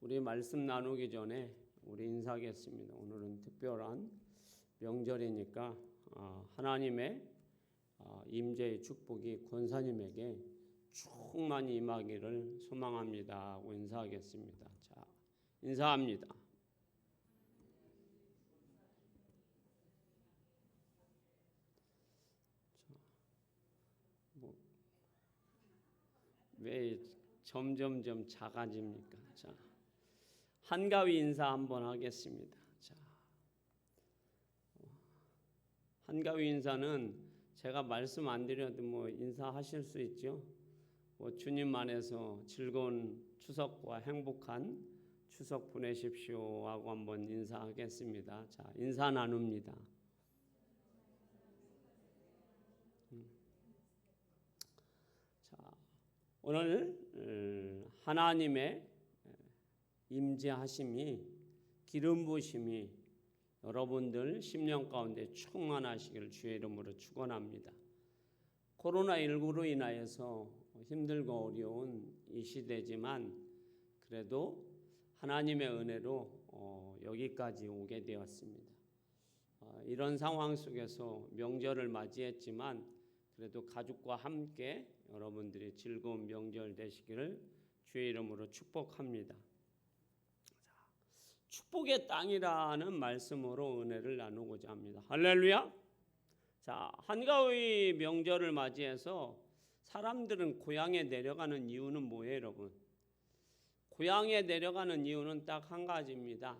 우리 말씀 나누기 전에 우리 인사하겠습니다. 오늘은 특별한 명절이니까 하나님의 임재의 축복이 권사님에게 충만히 임하기를 소망합니다 하고 인사하겠습니다. 자, 인사합니다. 왜 점점점 작아집니까? 자, 한가위 인사 한번 하겠습니다. 자, 한가위 인사는 제가 말씀 안 드려도 인사하실 수 있죠. 주님 안에서 즐거운 추석과 행복한 추석 보내십시오 하고 한번 인사하겠습니다. 자, 인사 나눕니다. 자, 오늘 하나님의 임재하심이 기름 부으심이 여러분들 심령 가운데 충만하시기를 주의 이름으로 축원합니다. 코로나19로 인하여서 힘들고 어려운 이 시대지만 그래도 하나님의 은혜로 여기까지 오게 되었습니다. 이런 상황 속에서 명절을 맞이했지만 그래도 가족과 함께 여러분들이 즐거운 명절 되시기를 주의 이름으로 축복합니다. 축복의 땅이라는 말씀으로 은혜를 나누고자 합니다. 할렐루야. 자, 한가위 명절을 맞이해서 사람들은 고향에 내려가는 이유는 뭐예요, 여러분? 고향에 내려가는 이유는 딱 한 가지입니다.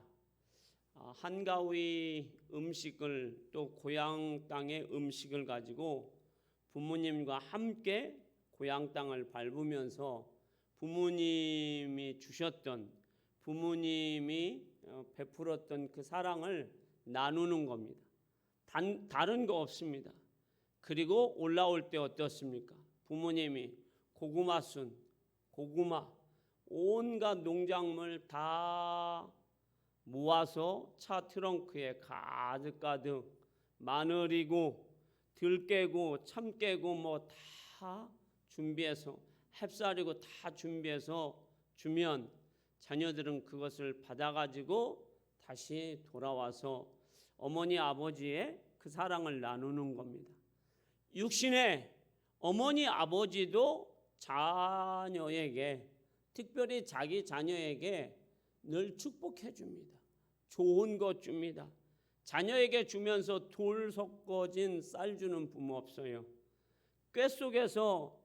한가위 음식을 또 고향 땅의 음식을 가지고 부모님과 함께 고향 땅을 밟으면서 부모님이 주셨던 부모님이 베풀었던 그 사랑을 나누는 겁니다. 다른 거 없습니다. 그리고 올라올 때 어떻습니까? 부모님이 고구마순, 고구마, 온갖 농작물 다 모아서 차 트렁크에 가득 마늘이고 들깨고 참깨고 다 준비해서 햅쌀이고 다 준비해서 주면 자녀들은 그것을 받아가지고 다시 돌아와서 어머니 아버지의 그 사랑을 나누는 겁니다. 육신의 어머니 아버지도 자녀에게 특별히 자기 자녀에게 늘 축복해 줍니다. 좋은 것 줍니다. 자녀에게 주면서 돌 섞어진 쌀 주는 부모 없어요. 꾀 속에서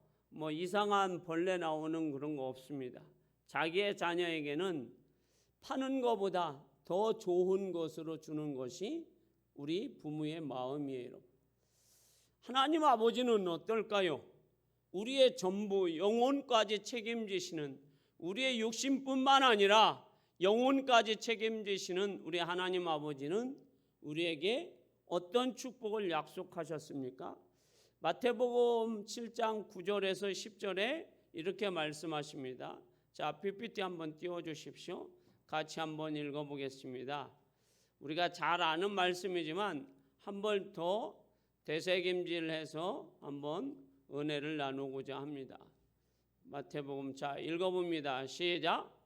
이상한 벌레 나오는 그런 거 없습니다. 자기의 자녀에게는 파는 것보다 더 좋은 것으로 주는 것이 우리 부모의 마음이에요. 하나님 아버지는 어떨까요? 우리의 전부 영혼까지 책임지시는 우리의 육신뿐만 아니라 영혼까지 책임지시는 우리 하나님 아버지는 우리에게 어떤 축복을 약속하셨습니까? 마태복음 7장 9절에서 10절에 이렇게 말씀하십니다. 자, PPT 한번 띄워주십시오. 같이 한번 읽어보겠습니다. 우리가 잘 아는 말씀이지만 한 번 더 되새김질해서 한번 은혜를 나누고자 합니다. 마태복음 자 읽어봅니다. 시작.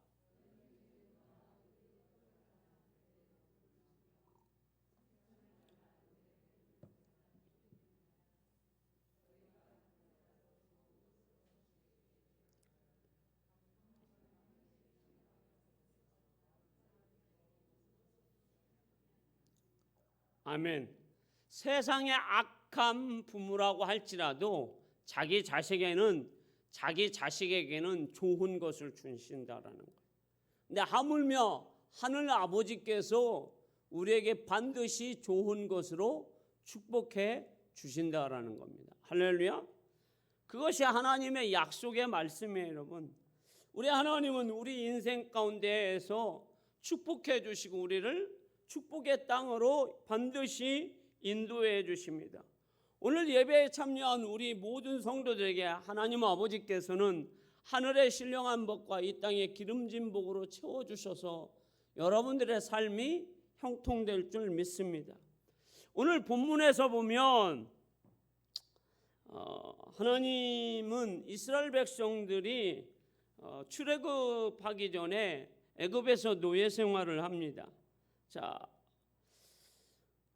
아멘. 세상의 악한 부모라고 할지라도 자기 자식에게는 좋은 것을 주신다라는 거예요. 근데 하물며 하늘 아버지께서 우리에게 반드시 좋은 것으로 축복해 주신다라는 겁니다. 할렐루야. 그것이 하나님의 약속의 말씀이에요, 여러분. 우리 하나님은 우리 인생 가운데에서 축복해 주시고 우리를 축복의 땅으로 반드시 인도해 주십니다. 오늘 예배에 참여한 우리 모든 성도들에게 하나님 아버지께서는 하늘의 신령한 복과 이 땅의 기름진 복으로 채워주셔서 여러분들의 삶이 형통될 줄 믿습니다. 오늘 본문에서 보면 하나님은 이스라엘 백성들이 출애굽하기 전에 애굽에서 노예 생활을 합니다. 자,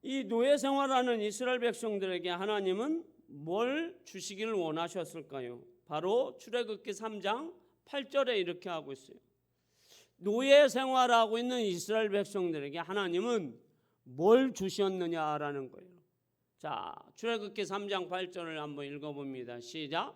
이 노예 생활하는 이스라엘 백성들에게 하나님은 뭘 주시기를 원하셨을까요? 바로 출애굽기 3장 8절에 이렇게 하고 있어요. 노예 생활하고 있는 이스라엘 백성들에게 하나님은 뭘 주셨느냐라는 거예요. 자, 출애굽기 3장 8절을 한번 읽어봅니다. 시작.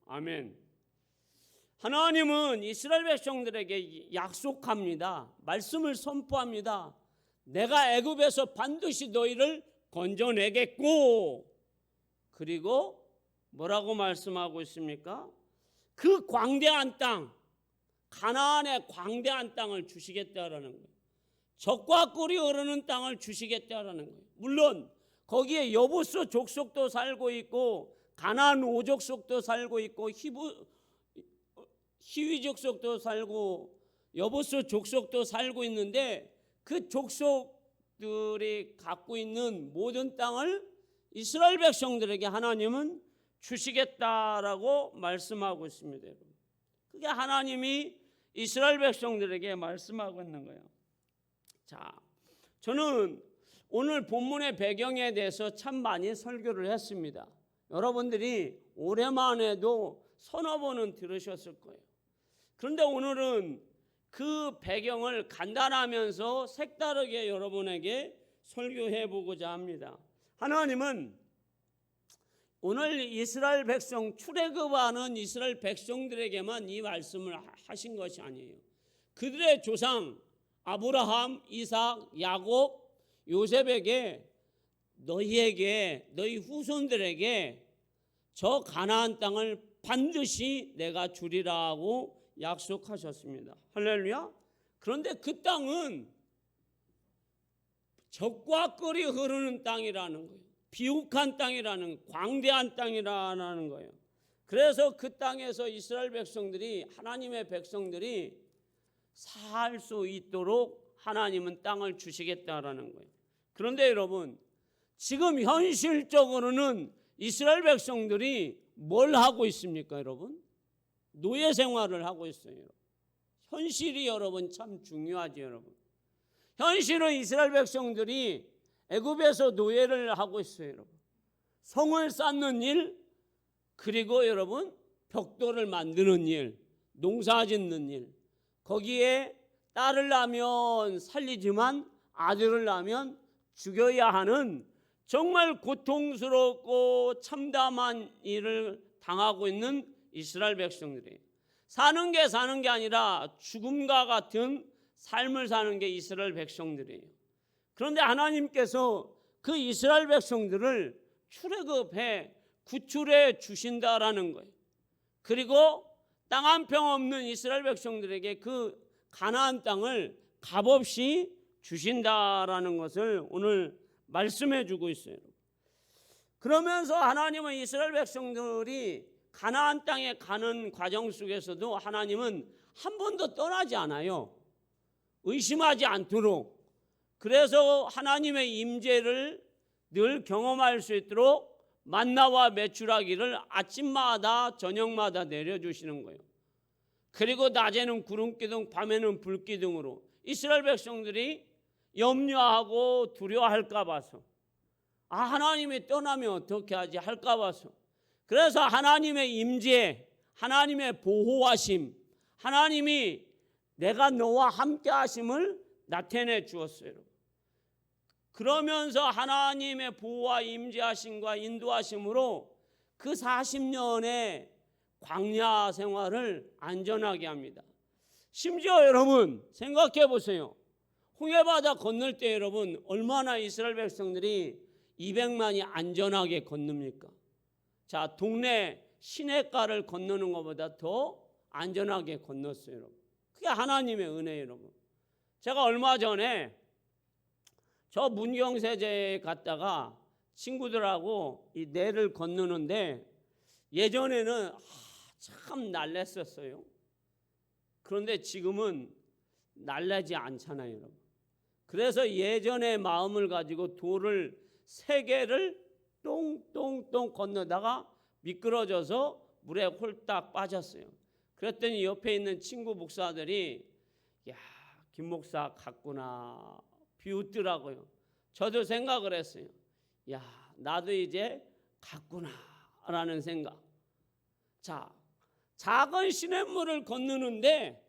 아멘. 하나님은 이스라엘 백성들에게 약속합니다. 말씀을 선포합니다. 내가 애굽에서 반드시 너희를 건져내겠고, 그리고 뭐라고 말씀하고 있습니까? 그 광대한 땅, 가나안의 광대한 땅을 주시겠다라는 거예요. 젖과 꿀이 흐르는 땅을 주시겠다라는 거예요. 물론 거기에 여부스 족속도 살고 있고 가나안 오족속도 살고 있고 히위 족속도 살고 여부스 족속도 살고 있는데 그 족속들이 갖고 있는 모든 땅을 이스라엘 백성들에게 하나님은 주시겠다라고 말씀하고 있습니다. 그게 하나님이 이스라엘 백성들에게 말씀하고 있는 거예요. 자, 저는 오늘 본문의 배경에 대해서 참 많이 설교를 했습니다. 여러분들이 오랜만에도 서너 번은 들으셨을 거예요. 그런데 오늘은 그 배경을 간단하면서 색다르게 여러분에게 설교해 보고자 합니다. 하나님은 오늘 이스라엘 백성 출애굽하는 이스라엘 백성들에게만 이 말씀을 하신 것이 아니에요. 그들의 조상 아브라함, 이삭, 야곱, 요셉에게 너희에게 너희 후손들에게 저 가나안 땅을 반드시 내가 주리라고 약속하셨습니다. 할렐루야. 그런데 그 땅은 젖과 꿀이 흐르는 땅이라는 거예요. 비옥한 땅이라는, 광대한 땅이라는 거예요. 그래서 그 땅에서 이스라엘 백성들이, 하나님의 백성들이 살 수 있도록 하나님은 땅을 주시겠다라는 거예요. 그런데 여러분, 지금 현실적으로는 이스라엘 백성들이 뭘 하고 있습니까, 여러분? 노예 생활을 하고 있어요. 현실이 여러분 참 중요하죠, 여러분. 현실은 이스라엘 백성들이 애굽에서 노예를 하고 있어요, 여러분. 성을 쌓는 일, 그리고 여러분 벽돌을 만드는 일, 농사 짓는 일, 거기에 딸을 낳으면 살리지만 아들을 낳으면 죽여야 하는 정말 고통스럽고 참담한 일을 당하고 있는 이스라엘 백성들이 사는 게 아니라 죽음과 같은 삶을 사는 게 이스라엘 백성들이에요. 그런데 하나님께서 그 이스라엘 백성들을 출애굽해 구출해 주신다라는 거예요. 그리고 땅 한 평 없는 이스라엘 백성들에게 그 가나안 땅을 값없이 주신다라는 것을 오늘 말씀해 주고 있어요. 그러면서 하나님은 이스라엘 백성들이 가나안 땅에 가는 과정 속에서도 하나님은 한 번도 떠나지 않아요. 의심하지 않도록. 그래서 하나님의 임재를 늘 경험할 수 있도록 만나와 메추라기를 아침마다 저녁마다 내려주시는 거예요. 그리고 낮에는 구름기둥, 밤에는 불기둥으로 이스라엘 백성들이 염려하고 두려워할까 봐서, 하나님이 떠나면 어떻게 하지 할까 봐서, 그래서 하나님의 임재, 하나님의 보호하심, 하나님이 내가 너와 함께 하심을 나타내 주었어요. 그러면서 하나님의 보호와 임재하심과 인도하심으로 그 40년의 광야 생활을 안전하게 합니다. 심지어 여러분 생각해 보세요. 홍해바다 건널 때 여러분 얼마나 이스라엘 백성들이 200만이 안전하게 건넙니까? 자, 동네 시냇가를 건너는 것보다 더 안전하게 건넜어요, 여러분. 그게 하나님의 은혜예요, 여러분. 제가 얼마 전에 저 문경세제에 갔다가 친구들하고 이 내를 건너는데, 예전에는 참 날랬었어요. 그런데 지금은 날래지 않잖아요, 여러분. 그래서 예전의 마음을 가지고 돌을 3개를 똥똥똥 건너다가 미끄러져서 물에 홀딱 빠졌어요. 그랬더니 옆에 있는 친구 목사들이 야, 김 목사 갔구나 비웃더라고요. 저도 생각을 했어요. 야, 나도 이제 갔구나 라는 생각. 자, 작은 시냇물을 건너는데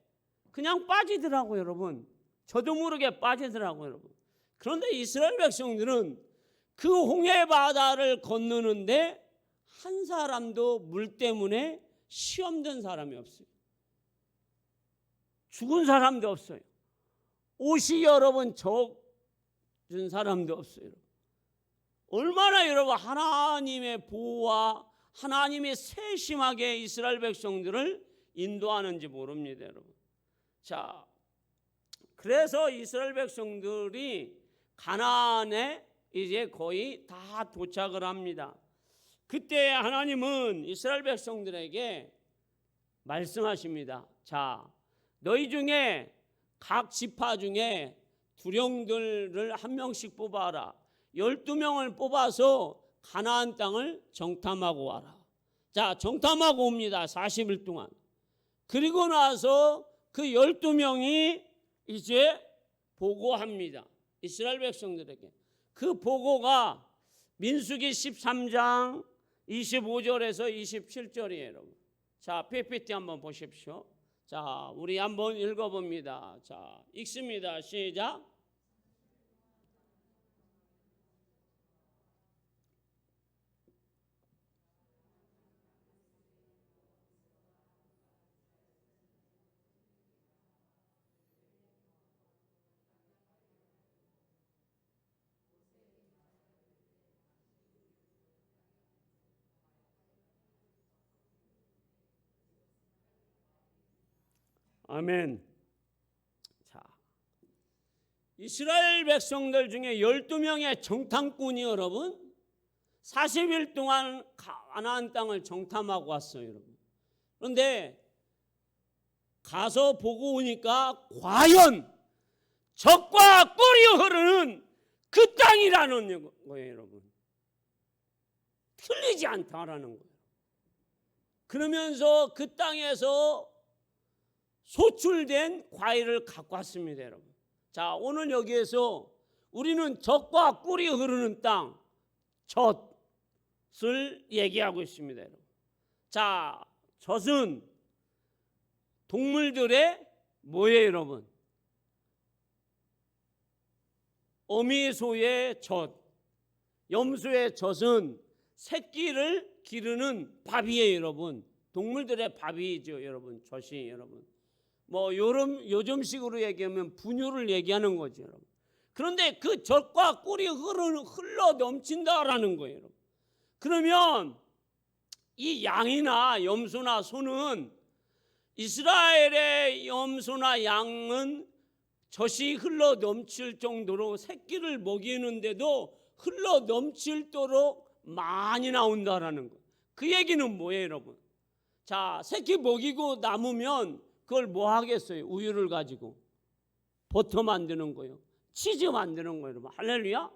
그냥 빠지더라고요, 여러분. 저도 모르게 빠지더라고요, 여러분. 그런데 이스라엘 백성들은 그 홍해 바다를 건너는데 한 사람도 물 때문에 시험된 사람이 없어요. 죽은 사람도 없어요. 옷이 여러분 젖은 사람도 없어요. 얼마나 여러분 하나님의 보호와 하나님이 세심하게 이스라엘 백성들을 인도하는지 모릅니다, 여러분. 자, 그래서 이스라엘 백성들이 가나안에 이제 거의 다 도착을 합니다. 그때 하나님은 이스라엘 백성들에게 말씀하십니다. 자, 너희 중에 각 지파 중에 두령들을 한 명씩 뽑아라. 12명을 뽑아서 가나안 땅을 정탐하고 와라. 자, 정탐하고 옵니다. 40일 동안. 그리고 나서 그 12명이 이제 보고합니다. 이스라엘 백성들에게. 그 보고가 민수기 13장 25절에서 27절이에요, 여러분. 자, PPT 한번 보십시오. 자, 우리 한번 읽어봅니다. 자, 읽습니다. 시작. 아멘. 자, 이스라엘 백성들 중에 12명의 정탐꾼이 여러분 40일 동안 가나안 땅을 정탐하고 왔어요, 여러분. 그런데 가서 보고 오니까 과연 젖과 꿀이 흐르는 그 땅이라는 거예요, 여러분. 틀리지 않다라는 거예요. 그러면서 그 땅에서 소출된 과일을 갖고 왔습니다, 여러분. 자, 오늘 여기에서 우리는 젖과 꿀이 흐르는 땅, 젖을 얘기하고 있습니다, 여러분. 자, 젖은 동물들의 뭐예요, 여러분? 어미 소의 젖, 염소의 젖은 새끼를 기르는 밥이에요, 여러분. 동물들의 밥이죠, 여러분. 젖이, 여러분. 뭐 요즘식으로 얘기하면 분유를 얘기하는 거죠, 여러분. 그런데 그 젖과 꿀이 흘러 넘친다라는 거예요, 여러분. 그러면 이 양이나 염소나 소는 이스라엘의 염소나 양은 젖이 흘러 넘칠 정도로 새끼를 먹이는데도 흘러 넘칠도록 많이 나온다라는 거예요. 그 얘기는 뭐예요, 여러분? 자, 새끼 먹이고 남으면 그걸 뭐 하겠어요? 우유를 가지고 버터 만드는 거예요. 치즈 만드는 거예요, 여러분. 할렐루야.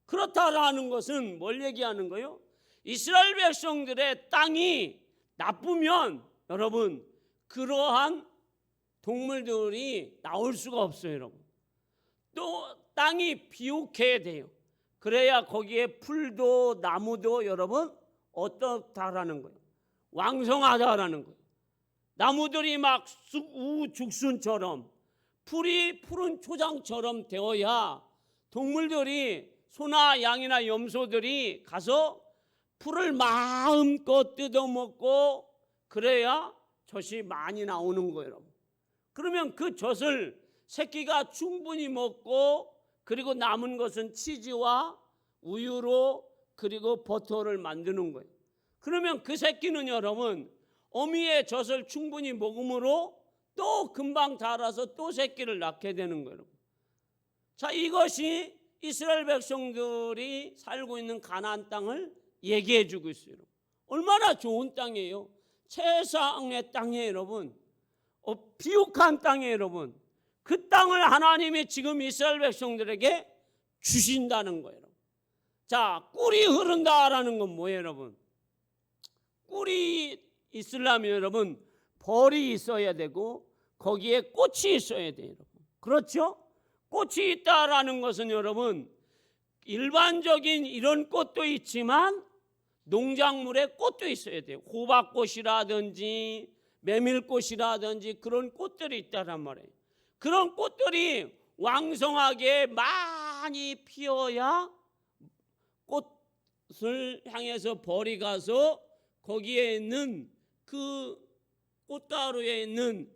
그렇다라는 것은 뭘 얘기하는 거예요? 이스라엘 백성들의 땅이 나쁘면 여러분 그러한 동물들이 나올 수가 없어요, 여러분. 또 땅이 비옥해야 돼요. 그래야 거기에 풀도 나무도 여러분 어떻다라는 거예요? 왕성하다라는 거예요. 나무들이 막 우죽순처럼 풀이 푸른 초장처럼 되어야 동물들이 소나 양이나 염소들이 가서 풀을 마음껏 뜯어먹고 그래야 젖이 많이 나오는 거예요, 여러분. 그러면 그 젖을 새끼가 충분히 먹고 그리고 남은 것은 치즈와 우유로 그리고 버터를 만드는 거예요. 그러면 그 새끼는 여러분 어미의 젖을 충분히 먹음으로 또 금방 자라서 또 새끼를 낳게 되는 거예요. 자, 이것이 이스라엘 백성들이 살고 있는 가나안 땅을 얘기해 주고 있어요. 얼마나 좋은 땅이에요. 세상의 땅에 여러분, 비옥한 땅에 여러분, 그 땅을 하나님이 지금 이스라엘 백성들에게 주신다는 거예요. 자, 꿀이 흐른다라는 건 뭐예요, 여러분? 꿀이 있으려면 여러분 벌이 있어야 되고 거기에 꽃이 있어야 돼요, 여러분. 그렇죠? 꽃이 있다라는 것은 여러분 일반적인 이런 꽃도 있지만 농작물에 꽃도 있어야 돼요. 호박꽃이라든지 메밀꽃이라든지 그런 꽃들이 있다란 말이에요. 그런 꽃들이 왕성하게 많이 피어야 꽃을 향해서 벌이 가서 거기에 있는 그 꽃가루에 있는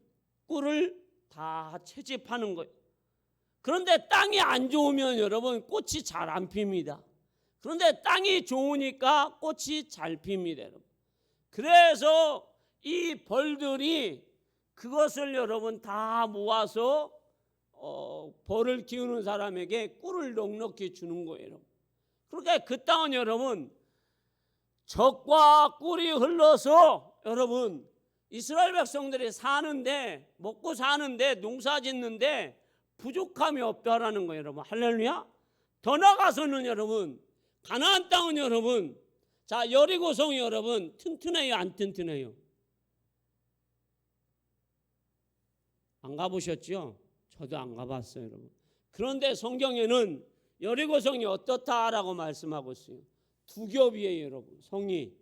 꿀을 다 채집하는 거예요. 그런데 땅이 안 좋으면 여러분 꽃이 잘 안 핍니다. 그런데 땅이 좋으니까 꽃이 잘 핍니다, 여러분. 그래서 이 벌들이 그것을 여러분 다 모아서 벌을 키우는 사람에게 꿀을 넉넉히 주는 거예요, 여러분. 그러니까 그 땅은 여러분 젖과 꿀이 흘러서 여러분 이스라엘 백성들이 사는데 먹고 사는데 농사 짓는데 부족함이 없다라는 거예요, 여러분. 할렐루야. 더 나아가서는 여러분 가나안 땅은 여러분, 자 여리고성이 여러분 튼튼해요, 안 튼튼해요? 안 가보셨죠? 저도 안 가봤어요, 여러분. 그런데 성경에는 여리고성이 어떻다라고 말씀하고 있어요. 두 겹이에요, 여러분. 성이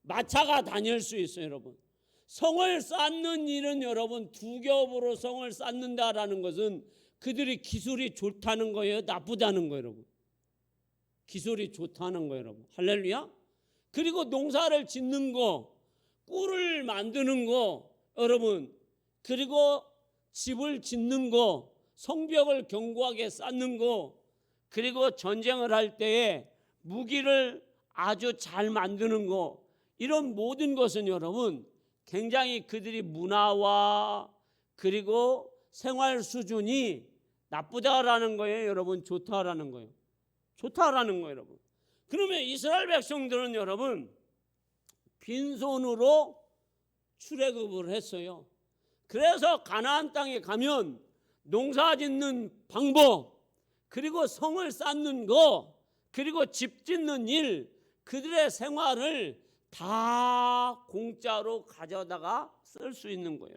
마차가 다닐 수 있어요, 여러분. 성을 쌓는 일은 여러분 두 겹으로 성을 쌓는다라는 것은 그들이 기술이 좋다는 거예요, 나쁘다는 거예요, 여러분? 기술이 좋다는 거예요, 여러분. 할렐루야. 그리고 농사를 짓는 거, 꿀을 만드는 거, 여러분, 그리고 집을 짓는 거, 성벽을 견고하게 쌓는 거, 그리고 전쟁을 할 때에 무기를 아주 잘 만드는 거, 이런 모든 것은 여러분 굉장히 그들이 문화와 그리고 생활 수준이 나쁘다라는 거예요, 여러분? 좋다라는 거예요? 좋다라는 거예요, 여러분. 그러면 이스라엘 백성들은 여러분 빈손으로 출애굽을 했어요. 그래서 가나안 땅에 가면 농사 짓는 방법, 그리고 성을 쌓는 거, 그리고 집 짓는 일, 그들의 생활을 다 공짜로 가져다가 쓸 수 있는 거예요.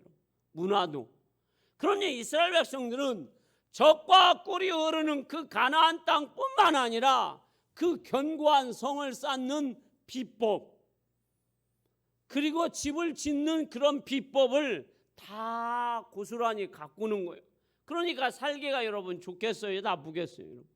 문화도. 그러니 이스라엘 백성들은 젖과 꿀이 흐르는 그 가나안 땅뿐만 아니라 그 견고한 성을 쌓는 비법, 그리고 집을 짓는 그런 비법을 다 고스란히 가꾸는 거예요. 그러니까 살기가 여러분 좋겠어요, 나쁘겠어요? 여러분?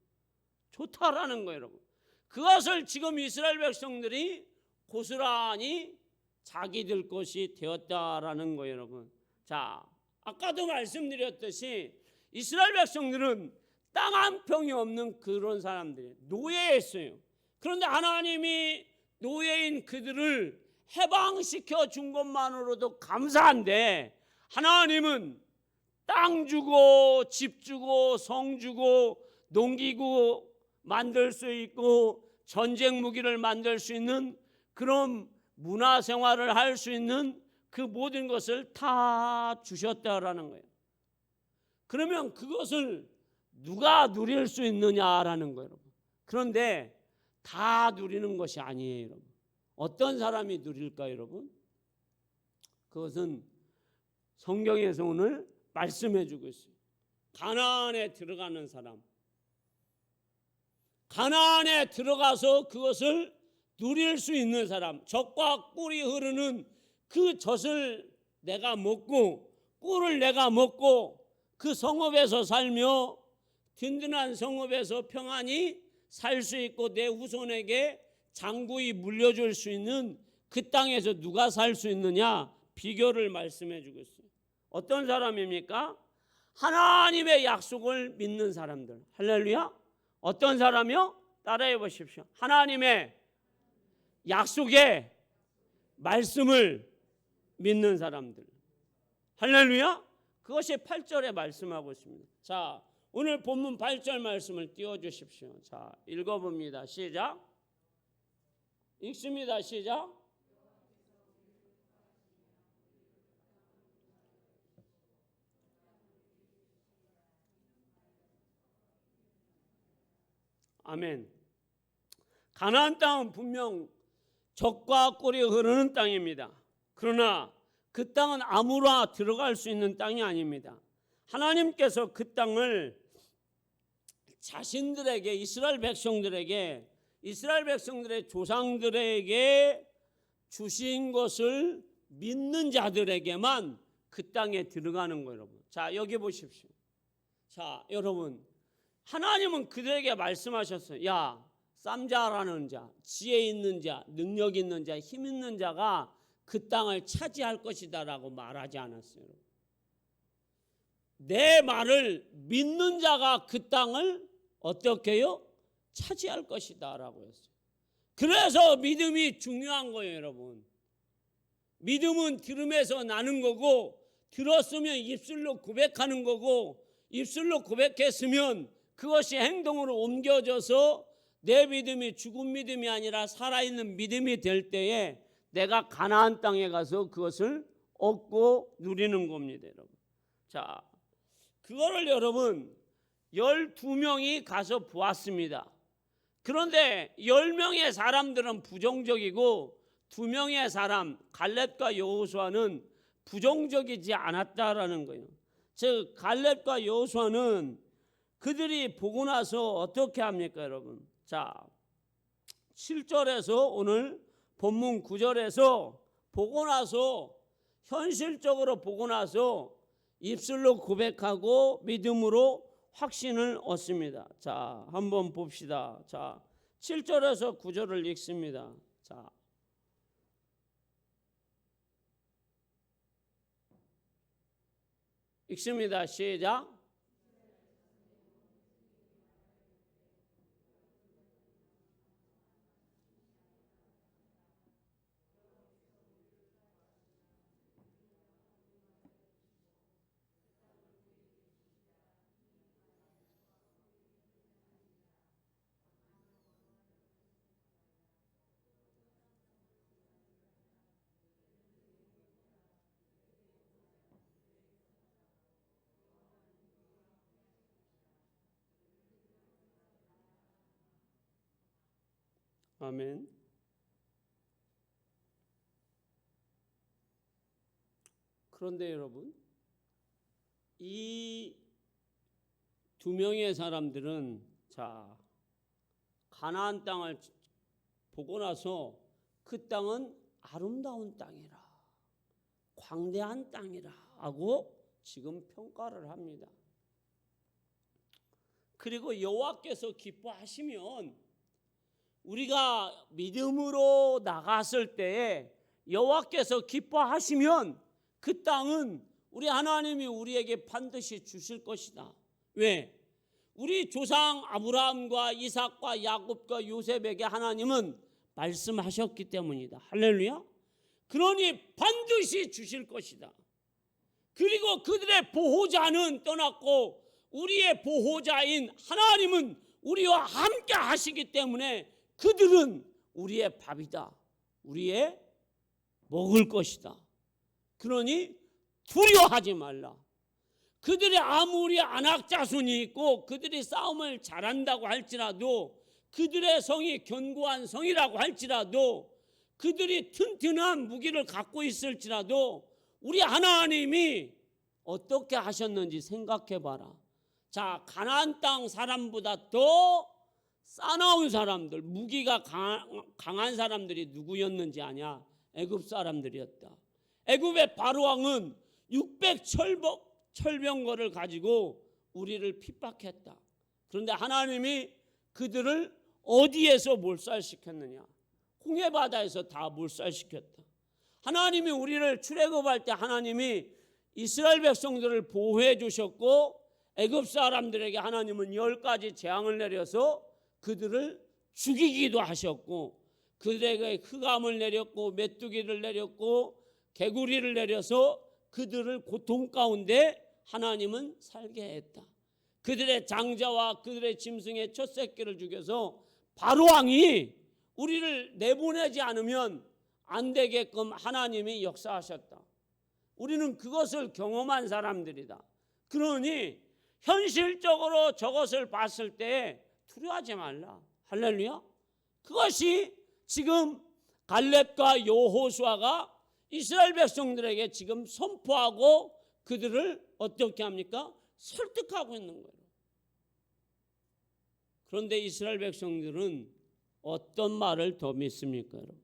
좋다라는 거예요, 여러분. 그것을 지금 이스라엘 백성들이 고스란히 자기들 것이 되었다라는 거예요, 여러분. 자, 아까도 말씀드렸듯이 이스라엘 백성들은 땅 한 평이 없는 그런 사람들이 노예였어요. 그런데 하나님이 노예인 그들을 해방시켜 준 것만으로도 감사한데, 하나님은 땅 주고 집 주고 성 주고 농기구 만들 수 있고 전쟁 무기를 만들 수 있는 그런 문화 생활을 할 수 있는 그 모든 것을 다 주셨다라는 거예요. 그러면 그것을 누가 누릴 수 있느냐라는 거예요, 여러분. 그런데 다 누리는 것이 아니에요, 여러분. 어떤 사람이 누릴까요, 여러분? 그것은 성경에서 오늘 말씀해 주고 있어요. 가나안에 들어가는 사람, 가나안에 들어가서 그것을 누릴 수 있는 사람, 젖과 꿀이 흐르는 그 젖을 내가 먹고 꿀을 내가 먹고 그 성읍에서 살며 든든한 성읍에서 평안히 살 수 있고 내 후손에게 장구히 물려줄 수 있는 그 땅에서 누가 살 수 있느냐, 비결을 말씀해 주고 있어요. 어떤 사람입니까? 하나님의 약속을 믿는 사람들. 할렐루야. 어떤 사람이요? 따라해 보십시오. 하나님의 약속의 말씀을 믿는 사람들. 할렐루야. 그것이 8절에 말씀하고 있습니다. 자, 오늘 본문 8절 말씀을 띄워주십시오. 자, 읽어봅니다. 시작. 읽습니다. 시작. 아멘. 가나안 땅은 분명 젖과 꿀이 흐르는 땅입니다. 그러나 그 땅은 아무나 들어갈 수 있는 땅이 아닙니다. 하나님께서 그 땅을 자신들에게, 이스라엘 백성들의 조상들에게 주신 것을 믿는 자들에게만 그 땅에 들어가는 거예요, 여러분. 자, 여기 보십시오. 자, 여러분, 하나님은 그들에게 말씀하셨어요. 야, 쌈 잘하는 자, 지혜 있는 자, 능력 있는 자, 힘 있는 자가 그 땅을 차지할 것이다 라고 말하지 않았어요. 내 말을 믿는 자가 그 땅을 어떻게 해요? 차지할 것이다 라고 했어요. 그래서 믿음이 중요한 거예요, 여러분. 믿음은 들음에서 나는 거고, 들었으면 입술로 고백하는 거고, 입술로 고백했으면 그것이 행동으로 옮겨져서 내 믿음이 죽은 믿음이 아니라 살아있는 믿음이 될 때에 내가 가나안 땅에 가서 그것을 얻고 누리는 겁니다, 여러분. 자, 그거를 여러분 12명이 가서 보았습니다. 그런데 10명의 사람들은 부정적이고 2명의 사람 갈렙과 여호수아는 부정적이지 않았다라는 거예요. 즉 갈렙과 여호수아는 그들이 보고 나서 어떻게 합니까, 여러분? 자, 7절에서 오늘 본문 9절에서 보고 나서, 현실적으로 보고 나서 입술로 고백하고 믿음으로 확신을 얻습니다. 자, 한번 봅시다. 자, 7절에서 9절을 읽습니다. 자, 읽습니다. 시작. 아멘. 그런데 여러분, 이 2명의 사람들은 자, 가나안 땅을 보고 나서 그 땅은 아름다운 땅이라, 광대한 땅이라 하고 지금 평가를 합니다. 그리고 여호와께서 기뻐하시면, 우리가 믿음으로 나갔을 때에 여호와께서 기뻐하시면 그 땅은 우리 하나님이 우리에게 반드시 주실 것이다. 왜? 우리 조상 아브라함과 이삭과 야곱과 요셉에게 하나님은 말씀하셨기 때문이다. 할렐루야. 그러니 반드시 주실 것이다. 그리고 그들의 보호자는 떠났고 우리의 보호자인 하나님은 우리와 함께 하시기 때문에 그들은 우리의 밥이다, 우리의 먹을 것이다. 그러니 두려워하지 말라. 그들이 아무리 안악자손이 있고 그들이 싸움을 잘한다고 할지라도, 그들의 성이 견고한 성이라고 할지라도, 그들이 튼튼한 무기를 갖고 있을지라도 우리 하나님이 어떻게 하셨는지 생각해 봐라. 자, 가나안 땅 사람보다 더 싸나운 사람들, 무기가 강한 사람들이 누구였는지 아냐? 애굽 사람들이었다. 애굽의 바로왕은 600철병거를 가지고 우리를 핍박했다. 그런데 하나님이 그들을 어디에서 몰살시켰느냐? 홍해바다에서 다 몰살시켰다. 하나님이 우리를 출애굽할 때 하나님이 이스라엘 백성들을 보호해 주셨고, 애굽 사람들에게 하나님은 10가지 재앙을 내려서 그들을 죽이기도 하셨고, 그들에게 흑암을 내렸고 메뚜기를 내렸고 개구리를 내려서 그들을 고통 가운데 하나님은 살게 했다. 그들의 장자와 그들의 짐승의 첫 새끼를 죽여서 바로왕이 우리를 내보내지 않으면 안 되게끔 하나님이 역사하셨다. 우리는 그것을 경험한 사람들이다. 그러니 현실적으로 저것을 봤을 때 두려워하지 말라. 할렐루야. 그것이 지금 갈렙과 여호수아가 이스라엘 백성들에게 지금 선포하고 그들을 어떻게 합니까? 설득하고 있는 거예요. 그런데 이스라엘 백성들은 어떤 말을 더 믿습니까, 여러분?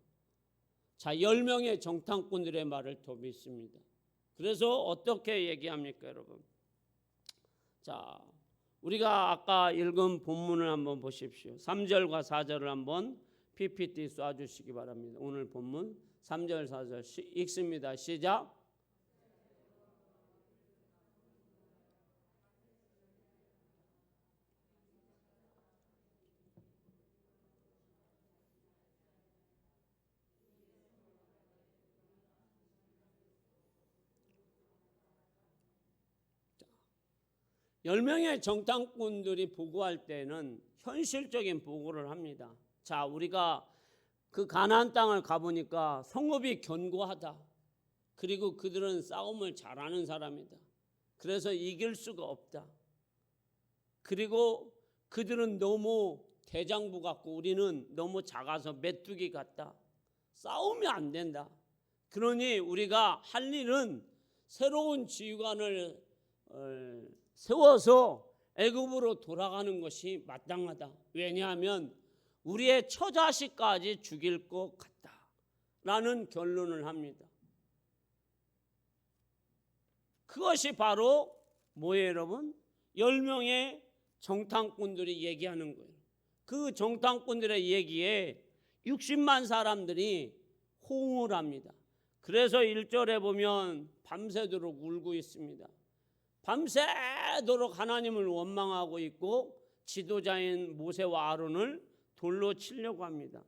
자, 10명의 정탐꾼들의 말을 더 믿습니다. 그래서 어떻게 얘기합니까, 여러분? 자, 우리가 아까 읽은 본문을 한번 보십시오. 3절과 4절을 한번 PPT 쏴주시기 바랍니다. 오늘 본문 3절 4절 읽습니다. 시작. 열 명의 정탐꾼들이 보고할 때는 현실적인 보고를 합니다. 자, 우리가 그 가나안 땅을 가보니까 성읍이 견고하다. 그리고 그들은 싸움을 잘하는 사람이다. 그래서 이길 수가 없다. 그리고 그들은 너무 대장부 같고 우리는 너무 작아서 메뚜기 같다. 싸우면 안 된다. 그러니 우리가 할 일은 새로운 지휘관을 세워서 애굽으로 돌아가는 것이 마땅하다. 왜냐하면 우리의 처자식까지 죽일 것 같다라는 결론을 합니다. 그것이 바로 뭐예요, 여러분? 10명의 정탐꾼들이 얘기하는 거예요. 그 정탐꾼들의 얘기에 60만 사람들이 호응을 합니다. 그래서 1절에 보면 밤새도록 울고 있습니다. 밤새도록 하나님을 원망하고 있고 지도자인 모세와 아론을 돌로 치려고 합니다.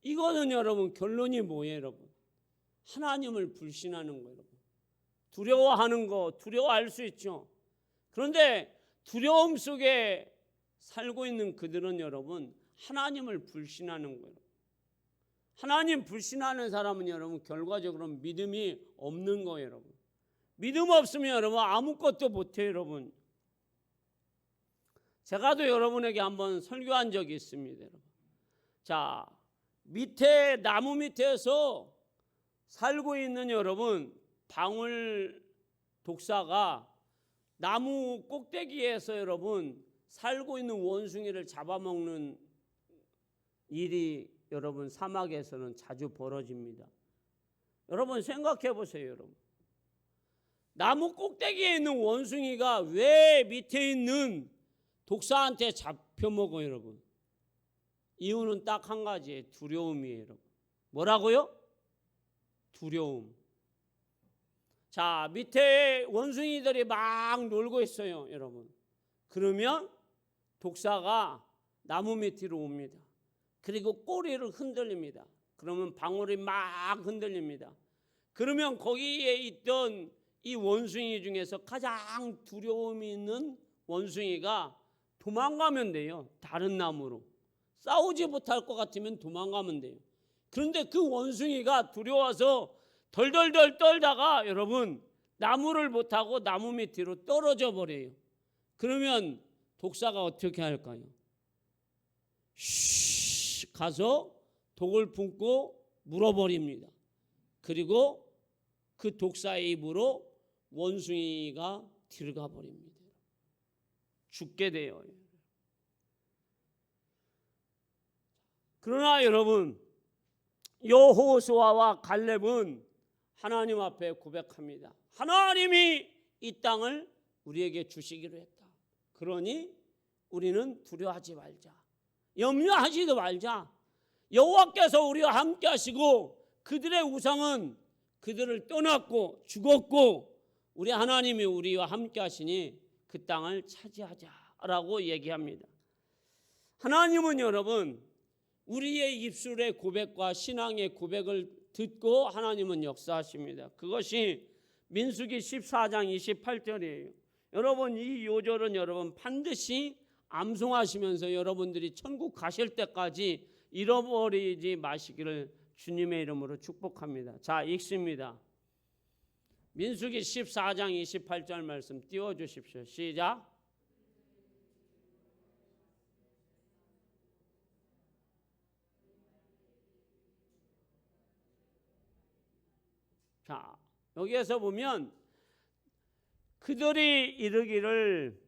이거는 여러분 결론이 뭐예요, 여러분? 하나님을 불신하는 거예요. 두려워하는 거, 두려워할 수 있죠. 그런데 두려움 속에 살고 있는 그들은 여러분 하나님을 불신하는 거예요. 하나님 불신하는 사람은 여러분 결과적으로 믿음이 없는 거예요, 여러분. 믿음 없으면 여러분 아무것도 못해요, 여러분. 제가도 여러분에게 한번 설교한 적이 있습니다, 여러분. 자, 밑에 나무 밑에서 살고 있는 여러분 방울 독사가 나무 꼭대기에서 여러분 살고 있는 원숭이를 잡아먹는 일이 여러분 사막에서는 자주 벌어집니다. 여러분 생각해 보세요, 여러분. 나무 꼭대기에 있는 원숭이가 왜 밑에 있는 독사한테 잡혀먹어요, 여러분? 이유는 딱 한 가지예요. 두려움이에요, 여러분. 뭐라고요? 두려움. 자, 밑에 원숭이들이 막 놀고 있어요, 여러분. 그러면 독사가 나무 밑으로 옵니다. 그리고 꼬리를 흔들립니다. 그러면 방울이 막 흔들립니다. 그러면 거기에 있던 이 원숭이 중에서 가장 두려움이 있는 원숭이가 도망가면 돼요. 다른 나무로. 싸우지 못할 것 같으면 도망가면 돼요. 그런데 그 원숭이가 두려워서 덜덜덜 떨다가 여러분 나무를 못하고 나무 밑으로 떨어져 버려요. 그러면 독사가 어떻게 할까요? 쉬 가서 독을 품고 물어버립니다. 그리고 그 독사의 입으로 원숭이가 들어가 버립니다. 죽게 돼요. 그러나 여러분 여호수아와 갈렙은 하나님 앞에 고백합니다. 하나님이 이 땅을 우리에게 주시기로 했다. 그러니 우리는 두려워하지 말자. 염려하지도 말자. 여호와께서 우리와 함께 하시고 그들의 우상은 그들을 떠났고 죽었고 우리 하나님이 우리와 함께 하시니 그 땅을 차지하자라고 얘기합니다. 하나님은 여러분 우리의 입술의 고백과 신앙의 고백을 듣고 하나님은 역사하십니다. 그것이 민수기 14장 28절이에요. 여러분 이 요절은 여러분 반드시 암송하시면서 여러분들이 천국 가실 때까지 잃어버리지 마시기를 주님의 이름으로 축복합니다. 자, 읽습니다. 민수기 14장 28절 말씀 띄워주십시오. 시작. 여기에서 보면 그들이 이르기를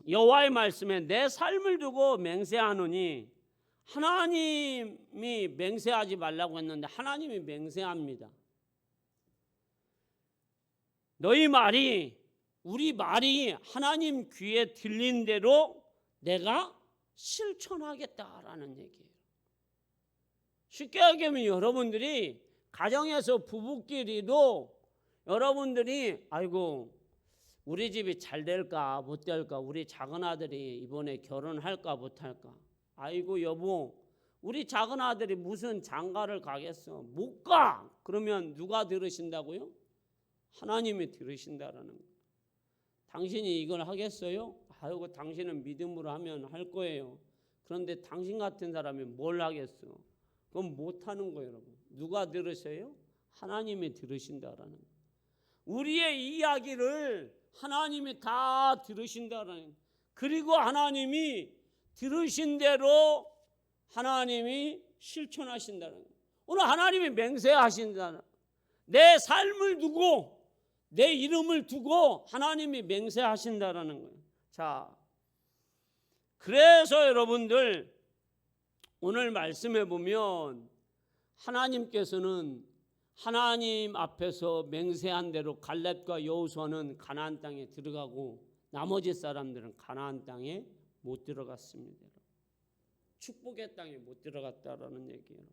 여호와의 말씀에 내 삶을 두고 맹세하노니, 하나님이 맹세하지 말라고 했는데 하나님이 맹세합니다. 너희 말이, 우리 말이 하나님 귀에 들린 대로 내가 실천하겠다라는 얘기예요. 쉽게 얘기하면 여러분들이 가정에서 부부끼리도 여러분들이 아이고 우리 집이 잘 될까 못 될까, 우리 작은 아들이 이번에 결혼할까 못 할까, 아이고 여보 우리 작은 아들이 무슨 장가를 가겠어, 못 가. 그러면 누가 들으신다고요? 하나님이 들으신다라는 거예요. 당신이 이걸 하겠어요? 아이고 당신은 믿음으로 하면 할 거예요. 그런데 당신 같은 사람이 뭘 하겠어? 그건 못하는 거예요. 여러분, 누가 들으세요? 하나님이 들으신다라는 거예요. 우리의 이야기를 하나님이 다 들으신다라는 거예요. 그리고 하나님이 들으신 대로 하나님이 실천하신다는 거예요. 오늘 하나님이 맹세하신다는, 내 삶을 두고 내 이름을 두고 하나님이 맹세하신다라는 거예요. 자, 그래서 여러분들 오늘 말씀해 보면 하나님께서는 하나님 앞에서 맹세한 대로 갈렙과 여호수아는 가나안 땅에 들어가고 나머지 사람들은 가나안 땅에 못 들어갔습니다. 축복의 땅에 못 들어갔다라는 얘기예요.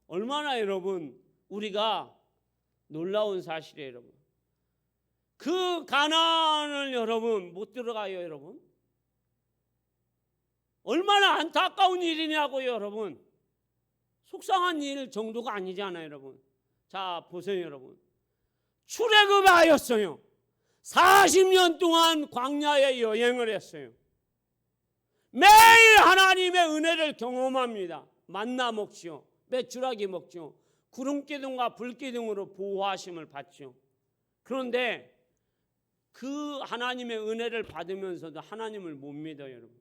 얼마나 여러분 우리가 놀라운 사실이에요. 여러분, 그 가나안을 여러분 못 들어가요. 여러분, 얼마나 안타까운 일이냐고요. 여러분, 속상한 일 정도가 아니잖아요. 여러분, 자 보세요. 여러분, 출애굽하였어요. 40년 동안 광야에 여행을 했어요. 매일 하나님의 은혜를 경험합니다. 만나 먹지요, 메추라기 먹지요, 구름기둥과 불기둥으로 보호하심을 받죠. 그런데 그 하나님의 은혜를 받으면서도 하나님을 못 믿어요. 여러분,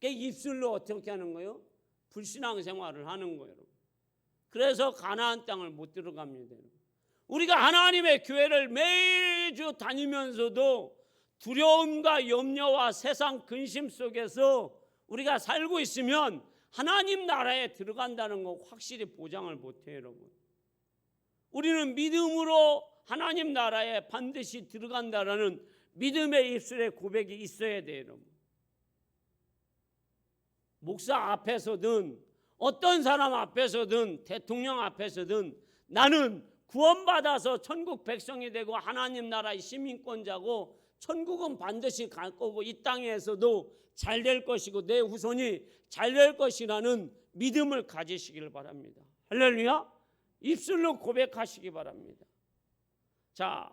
입술로 어떻게 하는 거예요? 불신앙 생활을 하는 거예요. 여러분, 그래서 가나안 땅을 못 들어갑니다. 여러분, 우리가 하나님의 교회를 매주 다니면서도 두려움과 염려와 세상 근심 속에서 우리가 살고 있으면 하나님 나라에 들어간다는 거 확실히 보장을 못해요. 여러분, 우리는 믿음으로 하나님 나라에 반드시 들어간다라는 믿음의 입술의 고백이 있어야 돼요. 여러분, 목사 앞에서든 어떤 사람 앞에서든 대통령 앞에서든 나는 구원받아서 천국 백성이 되고 하나님 나라의 시민권자고 천국은 반드시 갈 거고 이 땅에서도 잘 될 것이고 내 후손이 잘 될 것이라는 믿음을 가지시길 바랍니다. 할렐루야. 입술로 고백하시기 바랍니다. 자,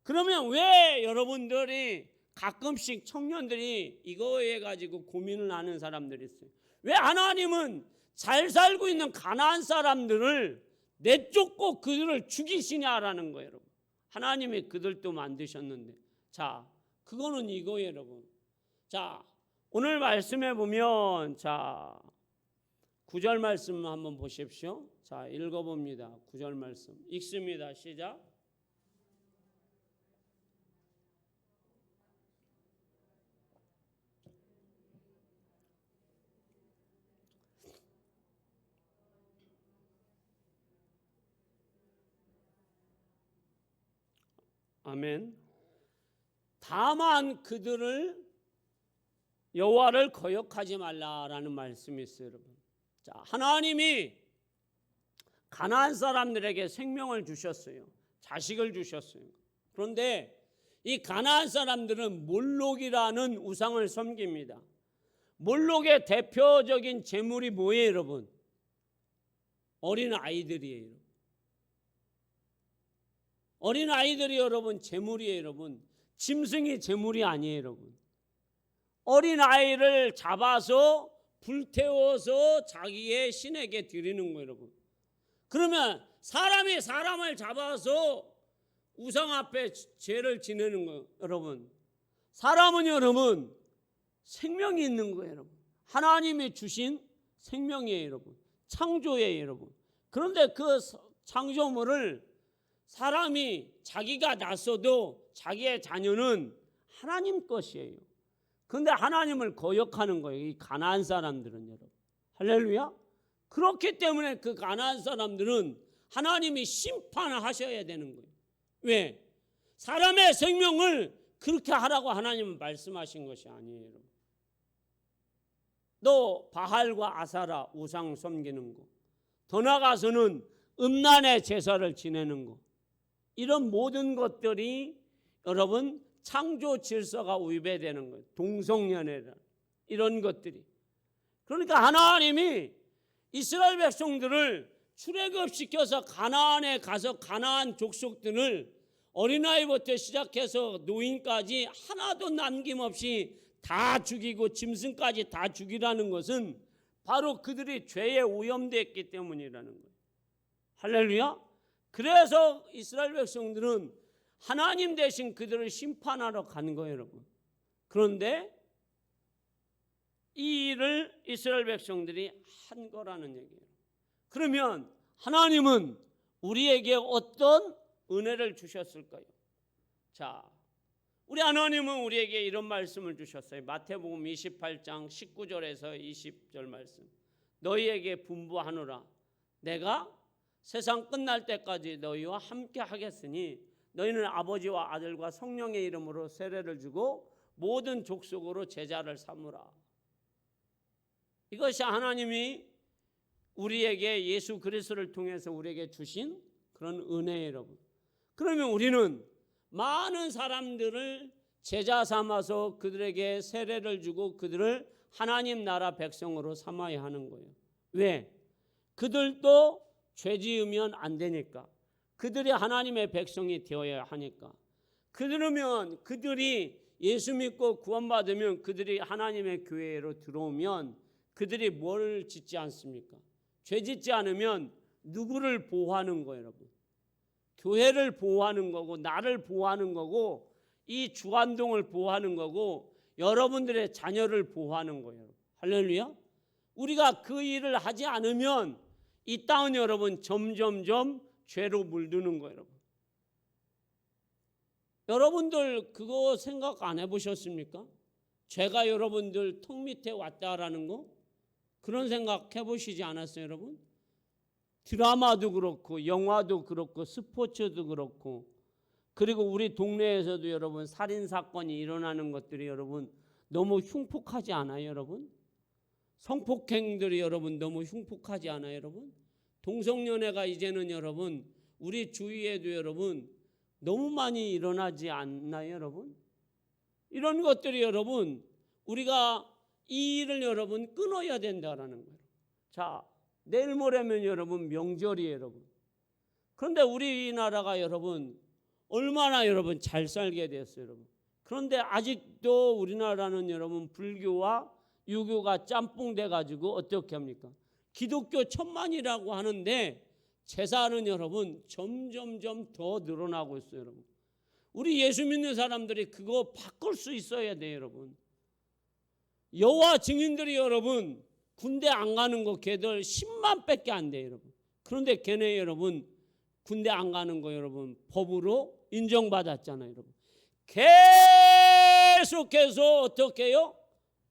그러면 왜 여러분들이 가끔씩 청년들이 이거에 가지고 고민을 하는 사람들이 있어요? 왜 하나님은 잘 살고 있는 가나안 사람들을 내쫓고 그들을 죽이시냐라는 거예요. 여러분, 하나님이 그들도 만드셨는데. 자, 그거는 이거예요. 여러분, 자 오늘 말씀해 보면 자 9절 말씀 한번 보십시오. 자 읽어봅니다. 9절 말씀 읽습니다. 시작. 아멘. 다만 그들을 여호와를 거역하지 말라라는 말씀이 있어요. 여러분, 자 하나님이 가나안 사람들에게 생명을 주셨어요. 자식을 주셨어요. 그런데 이 가나안 사람들은 몰록이라는 우상을 섬깁니다. 몰록의 대표적인 제물이 뭐예요? 여러분, 어린 아이들이에요. 어린 아이들이 여러분 제물이에요. 여러분, 짐승이 제물이 아니에요. 여러분, 어린 아이를 잡아서 불태워서 자기의 신에게 드리는 거예요. 여러분, 그러면 사람이 사람을 잡아서 우상 앞에 죄를 지내는 거예요. 여러분, 사람은 여러분 생명이 있는 거예요. 여러분, 하나님이 주신 생명이에요. 여러분, 창조예요. 여러분, 그런데 그 창조물을 사람이 자기가 낳았어도 자기의 자녀는 하나님 것이에요. 그런데 하나님을 거역하는 거예요. 이 가나안 사람들은 여러분. 할렐루야. 그렇기 때문에 그 가나안 사람들은 하나님이 심판하셔야 되는 거예요. 왜? 사람의 생명을 그렇게 하라고 하나님은 말씀하신 것이 아니에요. 여러분. 너 바알과 아사라 우상 섬기는 거, 더 나아가서는 음란의 제사를 지내는 거, 이런 모든 것들이 여러분 창조 질서가 위배되는 거예요. 동성연애라 이런 것들이. 그러니까 하나님이 이스라엘 백성들을 출애굽시켜서 가나안에 가서 가나안 족속들을 어린아이부터 시작해서 노인까지 하나도 남김없이 다 죽이고 짐승까지 다 죽이라는 것은 바로 그들이 죄에 오염됐기 때문이라는 거예요. 할렐루야. 그래서 이스라엘 백성들은 하나님 대신 그들을 심판하러 간 거예요, 여러분. 그런데 이 일을 이스라엘 백성들이 한 거라는 얘기예요. 그러면 하나님은 우리에게 어떤 은혜를 주셨을까요? 자, 우리 하나님은 우리에게 이런 말씀을 주셨어요. 마태복음 28장 19절에서 20절 말씀. 너희에게 분부하노라. 내가 세상 끝날 때까지 너희와 함께 하겠으니 너희는 아버지와 아들과 성령의 이름으로 세례를 주고 모든 족속으로 제자를 삼으라. 이것이 하나님이 우리에게 예수 그리스도를 통해서 우리에게 주신 그런 은혜예요, 여러분. 그러면 우리는 많은 사람들을 제자 삼아서 그들에게 세례를 주고 그들을 하나님 나라 백성으로 삼아야 하는 거예요. 왜? 그들도 죄 지으면 안 되니까. 그들이 하나님의 백성이 되어야 하니까. 그러면 그들이 예수 믿고 구원받으면 그들이 하나님의 교회로 들어오면 그들이 뭘 짓지 않습니까? 죄 짓지 않으면 누구를 보호하는 거예요, 여러분? 교회를 보호하는 거고 나를 보호하는 거고 이 주안동을 보호하는 거고 여러분들의 자녀를 보호하는 거예요. 할렐루야. 우리가 그 일을 하지 않으면 이 땅은 여러분 점점점 죄로 물드는 거예요, 여러분. 여러분들 그거 생각 안 해보셨습니까? 죄가 여러분들 턱 밑에 왔다라는 거 그런 생각 해보시지 않았어요, 여러분? 드라마도 그렇고 영화도 그렇고 스포츠도 그렇고 그리고 우리 동네에서도 여러분 살인사건이 일어나는 것들이 여러분 너무 흉폭하지 않아요, 여러분? 성폭행들이 여러분 너무 흉폭하지 않아요, 여러분? 동성연애가 이제는 여러분 우리 주위에도 여러분 너무 많이 일어나지 않나요, 여러분? 이런 것들이 여러분 우리가 이 일을 여러분 끊어야 된다라는 거예요. 자, 내일 모레면 여러분 명절이에요, 여러분. 그런데 우리나라가 여러분 얼마나 여러분 잘 살게 됐어요, 여러분. 그런데 아직도 우리나라는 여러분 불교와 유교가 짬뽕 돼 가지고 어떻게 합니까? 기독교 천만이라고 하는데 제사는 여러분 점점점 더 늘어나고 있어요, 여러분. 우리 예수 믿는 사람들이 그거 바꿀 수 있어야 돼요, 여러분. 여호와 증인들이 여러분 군대 안 가는 거 걔들 10만 밖에 안 돼요, 여러분. 그런데 걔네 여러분 군대 안 가는 거 여러분 법으로 인정받았잖아요, 여러분. 계속해서 어떻게 해요?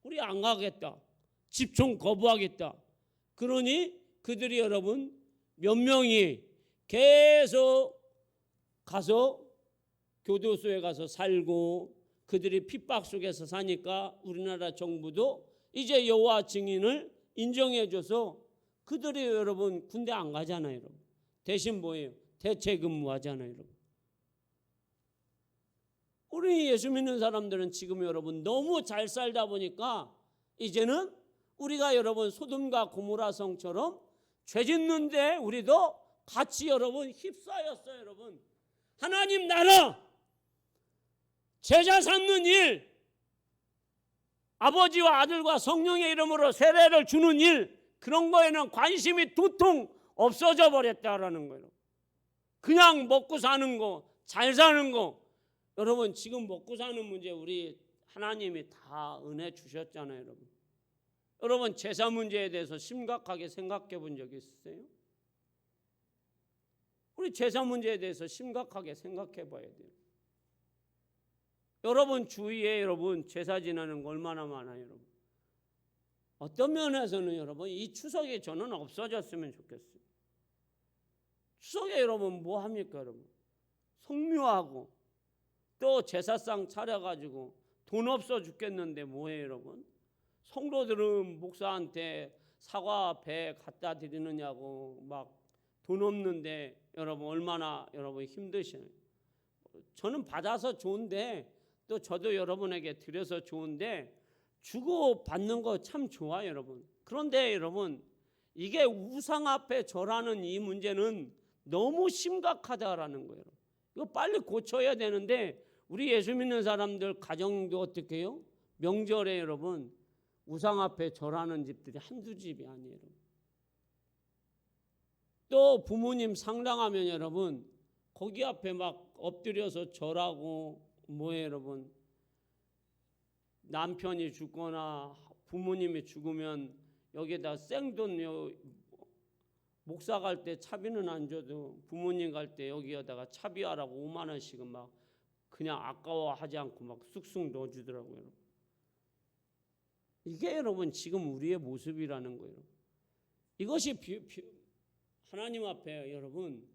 우리 안 가겠다. 집총 거부하겠다. 그러니 그들이 여러분 몇 명이 계속 가서 교도소에 가서 살고 그들이 핍박 속에서 사니까 우리나라 정부도 이제 여호와 증인을 인정해줘서 그들이 여러분 군대 안 가잖아요, 여러분. 대신 뭐예요? 대체 근무하잖아요, 여러분. 우리 예수 믿는 사람들은 지금 여러분 너무 잘 살다 보니까 이제는 우리가 여러분 소돔과 고모라 성처럼 죄 짓는데 우리도 같이 여러분 휩싸였어요, 여러분. 하나님 나라 제자 삼는 일, 아버지와 아들과 성령의 이름으로 세례를 주는 일, 그런 거에는 관심이 도통 없어져 버렸다라는 거예요. 그냥 먹고 사는 거, 잘 사는 거. 여러분 지금 먹고 사는 문제 우리 하나님이 다 은혜 주셨잖아요, 여러분. 여러분 제사 문제에 대해서 심각하게 생각해 본 적 있으세요? 우리 제사 문제에 대해서 심각하게 생각해 봐야 돼요. 여러분 주위에 여러분 제사 지내는 거 얼마나 많아요, 여러분. 어떤 면에서는 여러분 이 추석에 저는 없어졌으면 좋겠어요. 추석에 여러분 뭐 합니까, 여러분? 성묘하고 또 제사상 차려가지고 돈 없어 죽겠는데 뭐해요, 여러분? 성도들은 목사한테 사과 배 갖다 드리느냐고 막 돈 없는데 여러분 얼마나 여러분 힘드시나요? 저는 받아서 좋은데 또 저도 여러분에게 드려서 좋은데 주고 받는 거 참 좋아요, 여러분. 그런데 여러분 이게 우상 앞에 절하는 이 문제는 너무 심각하다라는 거예요. 이거 빨리 고쳐야 되는데 우리 예수 믿는 사람들 가정도 어떻게 해요? 명절에 여러분 우상 앞에 절하는 집들이 한두 집이 아니에요. 또 부모님 상당하면 여러분 거기 앞에 막 엎드려서 절하고 뭐예요, 여러분? 남편이 죽거나 부모님이 죽으면 여기에다 생돈 목사 갈 때 차비는 안 줘도 부모님 갈 때 여기에다가 차비하라고 5만 원씩은 막 그냥 아까워하지 않고 막 쑥쑥 넣어주더라고요. 이게 여러분 지금 우리의 모습이라는 거예요. 이것이 하나님 앞에 여러분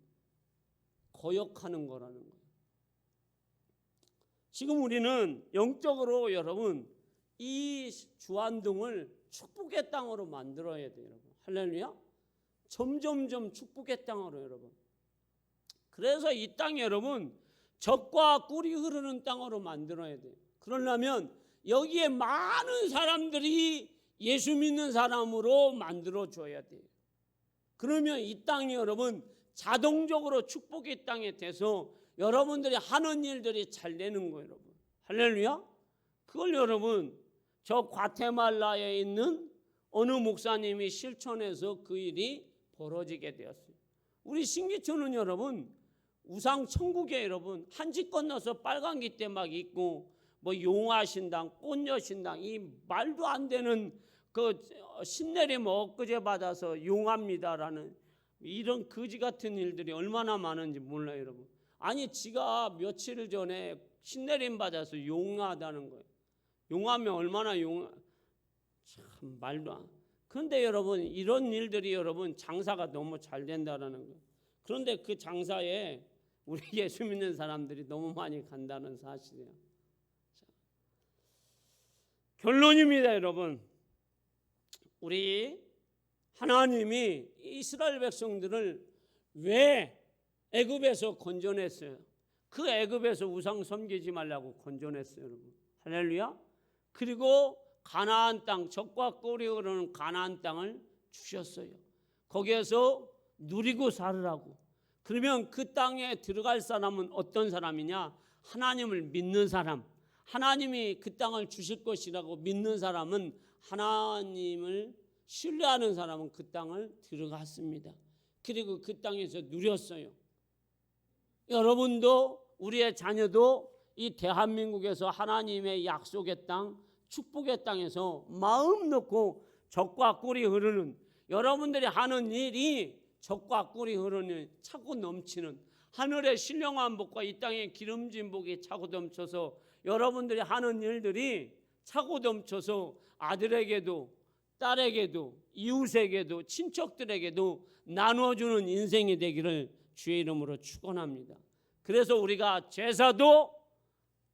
거역하는 거라는 거예요. 지금 우리는 영적으로 여러분 이 주안동을 축복의 땅으로 만들어야 돼요, 여러분. 할렐루야. 점점점 축복의 땅으로 여러분. 그래서 이 땅 여러분 젖과 꿀이 흐르는 땅으로 만들어야 돼요. 그러려면 여기에 많은 사람들이 예수 믿는 사람으로 만들어줘야 돼요. 그러면 이 땅이 여러분 자동적으로 축복의 땅에 돼서 여러분들이 하는 일들이 잘 되는 거예요, 여러분. 할렐루야. 그걸 여러분 저 과테말라에 있는 어느 목사님이 실천해서 그 일이 벌어지게 되었어요. 우리 신기초는 여러분 우상 천국에 여러분 한지 건너서 빨간기 때 막 있고 뭐 용화신당, 꽃녀신당 이 말도 안 되는 그 신내림 엊그제 받아서 용합니다라는 이런 거지 같은 일들이 얼마나 많은지 몰라요, 여러분. 아니 지가 며칠 전에 신내림 받아서 용하다는 거예요. 용하면 얼마나 참 말도 안. 그런데 여러분 이런 일들이 여러분 장사가 너무 잘 된다라는 거예요. 그런데 그 장사에 우리 예수 믿는 사람들이 너무 많이 간다는 사실이에요. 자, 결론입니다, 여러분. 우리 하나님이 이스라엘 백성들을 왜 애굽에서 건져냈어요? 그 애굽에서 우상 섬기지 말라고 건져냈어요, 여러분. 할렐루야. 그리고 가나안 땅, 젖과 꿀이 흐르는 가나안 땅을 주셨어요. 거기에서 누리고 살으라고. 그러면 그 땅에 들어갈 사람은 어떤 사람이냐? 하나님을 믿는 사람. 하나님이 그 땅을 주실 것이라고 믿는 사람은 하나님을 신뢰하는 사람은 그 땅을 들어갔습니다. 그리고 그 땅에서 누렸어요. 여러분도 우리의 자녀도 이 대한민국에서 하나님의 약속의 땅, 축복의 땅에서 마음 놓고 젖과 꿀이 흐르는 여러분들이 하는 일이 젖과 꿀이 흐르는 차고 넘치는 하늘의 신령한 복과 이 땅의 기름진 복이 차고 넘쳐서 여러분들이 하는 일들이 차고 넘쳐서 아들에게도 딸에게도 이웃에게도 친척들에게도 나눠주는 인생이 되기를 주의 이름으로 축원합니다. 그래서 우리가 제사도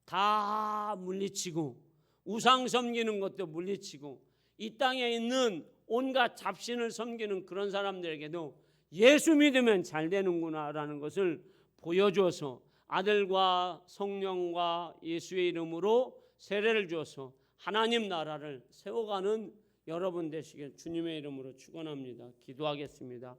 다 물리치고 우상 섬기는 것도 물리치고 이 땅에 있는 온갖 잡신을 섬기는 그런 사람들에게도 예수 믿으면 잘 되는구나라는 것을 보여줘서 아들과 성령과 예수의 이름으로 세례를 주어서 하나님 나라를 세워가는 여러분 되시길 주님의 이름으로 축원합니다. 기도하겠습니다.